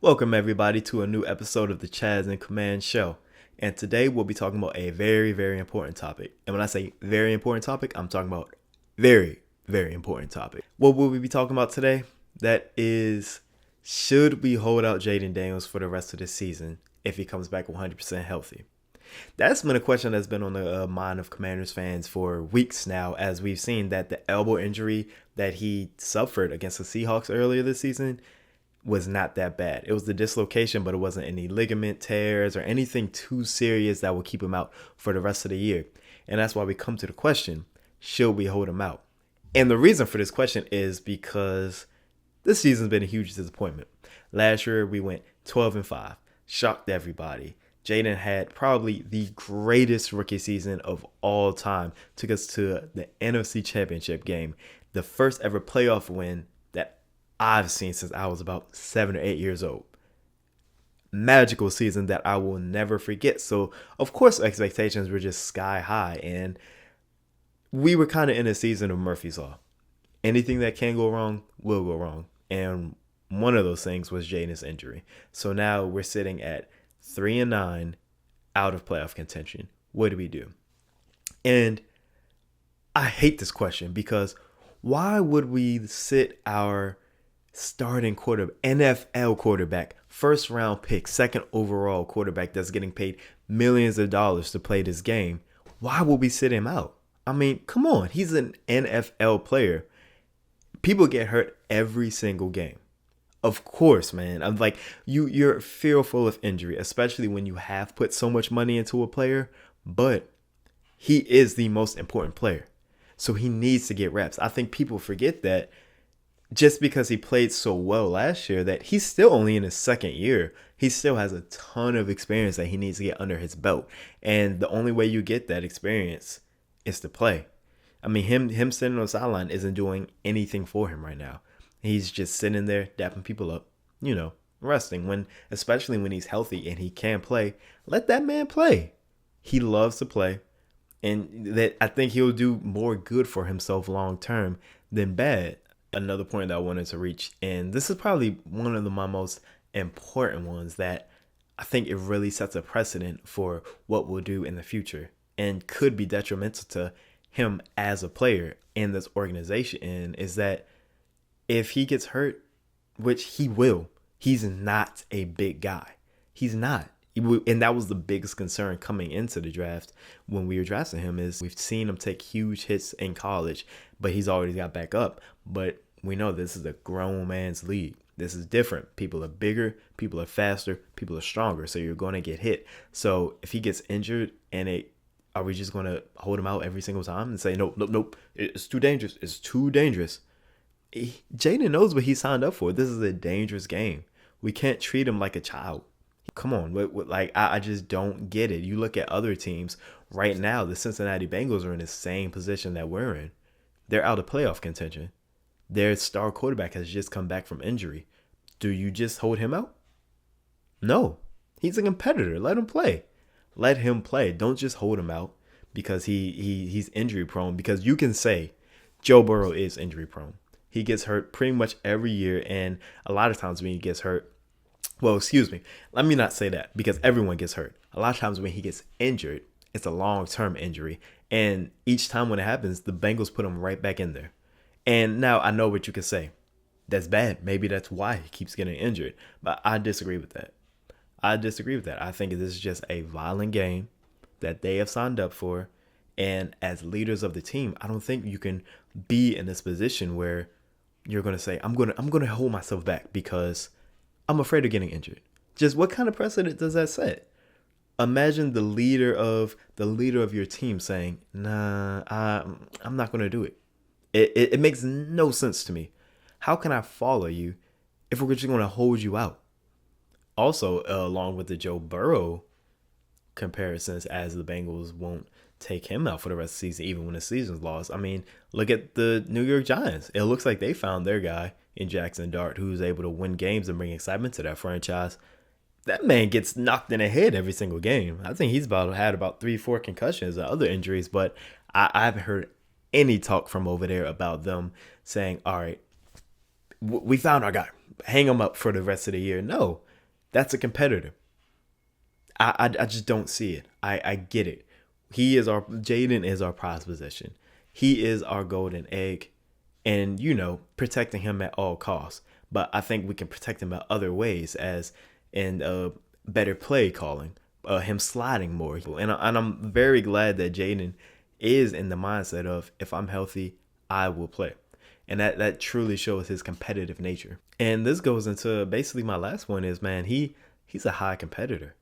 Welcome, everybody, to a new episode of the Chaz and Command Show. And today we'll be talking about a very, very important topic. And when I say very important topic, I'm talking about very, very important topic. What will we be talking about today? That is, should we hold out Jayden Daniels for the rest of the season if he comes back 100% healthy? That's been a question that's been on the mind of Commanders fans for weeks now, as we've seen that the elbow injury that he suffered against the Seahawks earlier this season was not that bad. It was the dislocation, but it wasn't any ligament tears or anything too serious that will keep him out for the rest of the year. And that's why we come to the question, should we hold him out? And the reason for this question is because this season's been a huge disappointment. Last year, we went 12-5, shocked everybody. Jayden had probably the greatest rookie season of all time, took us to the NFC Championship game, the first ever playoff win that I've seen since I was about 7 or 8 years old. Magical season that I will never forget. So, of course, expectations were just sky high. And we were kind of in a season of Murphy's Law. Anything that can go wrong will go wrong. And one of those things was Jayden's injury. So now we're sitting at 3-9 out of playoff contention. What do we do? And I hate this question because why would we sit our starting NFL quarterback, first round pick, second overall quarterback that's getting paid millions of dollars to play this game? Why would we sit him out? I mean, come on, he's an NFL player. People get hurt every single game. Of course, man. I'm like, you're fearful of injury, especially when you have put so much money into a player, but he is the most important player. So he needs to get reps. I think people forget that just because he played so well last year, that he's still only in his second year. He still has a ton of experience that he needs to get under his belt. And the only way you get that experience is to play. I mean, him sitting on the sideline isn't doing anything for him right now. He's just sitting there dapping people up, resting. Especially when he's healthy and he can play, let that man play. He loves to play. And that I think he'll do more good for himself long term than bad. Another point that I wanted to reach, and this is probably one of my most important ones that I think it really sets a precedent for what we'll do in the future and could be detrimental to him as a player in this organization, and is that if he gets hurt, which he will, he's not a big guy. He's not. And that was the biggest concern coming into the draft when we were drafting him, is we've seen him take huge hits in college, but he's already got back up. But we know this is a grown man's league. This is different. People are bigger, people are faster, people are stronger. So you're going to get hit. So if he gets injured, are we just going to hold him out every single time and say, nope, it's too dangerous. It's too dangerous. Jayden knows what he signed up for. This is a dangerous game. We can't treat him like a child. Come on, I just don't get it. You look at other teams right now. The Cincinnati Bengals are in the same position that we're in. They're out of playoff contention. Their star quarterback has just come back from injury. Do you just hold him out? No. He's a competitor. Let him play. Let him play. Don't just hold him out because he's injury prone. Because you can say Joe Burrow is injury prone. He gets hurt pretty much every year, and a lot of times when he gets hurt, well, excuse me, let me not say that, because everyone gets hurt. A lot of times when he gets injured, it's a long-term injury, and each time when it happens, the Bengals put him right back in there. And now I know what you could say. That's bad. Maybe that's why he keeps getting injured, but I disagree with that. I think this is just a violent game that they have signed up for, and as leaders of the team, I don't think you can be in this position where you're going to say, I'm going to hold myself back because I'm afraid of getting injured. Just what kind of precedent does that set? Imagine the leader of your team saying, nah, I'm not going to do it. It makes no sense to me. How can I follow you if we're just going to hold you out? Also, along with the Joe Burrow comparisons, as the Bengals won't take him out for the rest of the season, even when the season's lost. I mean, look at the New York Giants. It looks like they found their guy in Jackson Dart, who's able to win games and bring excitement to that franchise. That man gets knocked in the head every single game. I think he's had about 3-4 concussions and other injuries, but I haven't heard any talk from over there about them saying, all right, we found our guy. Hang him up for the rest of the year. No, That's a competitor. I just don't see it. I get it. Jayden is our prize possession. He is our golden egg, and protecting him at all costs. But I think we can protect him in other ways, as in better play calling, him sliding more. And I'm very glad that Jayden is in the mindset of, if I'm healthy, I will play. And that truly shows his competitive nature. And this goes into basically my last one is, man, he's a high competitor.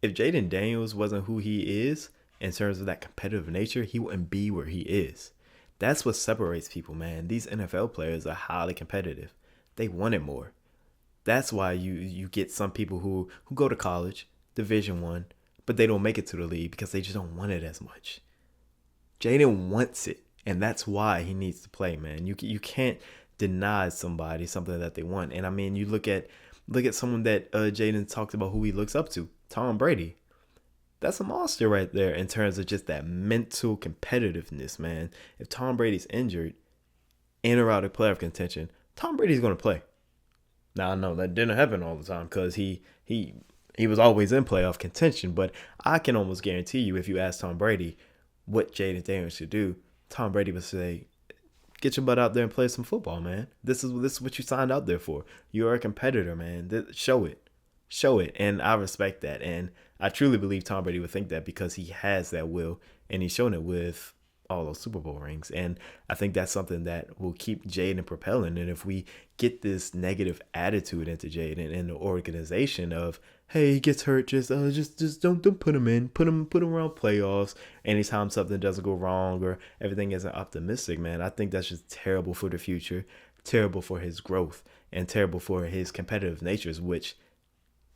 If Jayden Daniels wasn't who he is in terms of that competitive nature, he wouldn't be where he is. That's what separates people, man. These NFL players are highly competitive. They want it more. That's why you get some people who go to college, Division I, but they don't make it to the league because they just don't want it as much. Jayden wants it, and that's why he needs to play, man. You can't deny somebody something that they want. And I mean, you look at someone that Jayden talked about who he looks up to, Tom Brady. That's a monster right there in terms of just that mental competitiveness, man. If Tom Brady's injured and or out of playoff contention, Tom Brady's going to play. Now, I know that didn't happen all the time because he was always in playoff contention, but I can almost guarantee you, if you ask Tom Brady what Jayden Daniels should do, Tom Brady would say, get your butt out there and play some football, man. This is what you signed out there for. You're a competitor, man. Show it. And I respect that. And I truly believe Tom Brady would think that because he has that will, and he's shown it with all those Super Bowl rings. And I think that's something that will keep Jayden propelling. And if we get this negative attitude into Jayden and the organization of, hey, he gets hurt, just don't put him in, put him around playoffs. Anytime something doesn't go wrong or everything isn't optimistic, man, I think that's just terrible for the future, terrible for his growth, and terrible for his competitive natures, which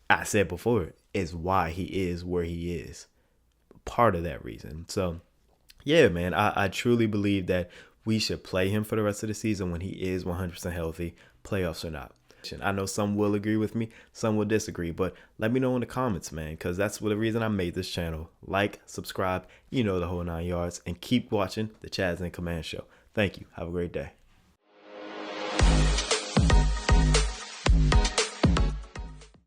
I said before is why he is where he is. Part of that reason. So yeah, man, I truly believe that we should play him for the rest of the season when he is 100% healthy, playoffs or not. I know some will agree with me, some will disagree, but let me know in the comments, man, because that's the reason I made this channel. Like, subscribe, the whole 9 yards, and keep watching the Chaz and Command Show. Thank you. Have a great day.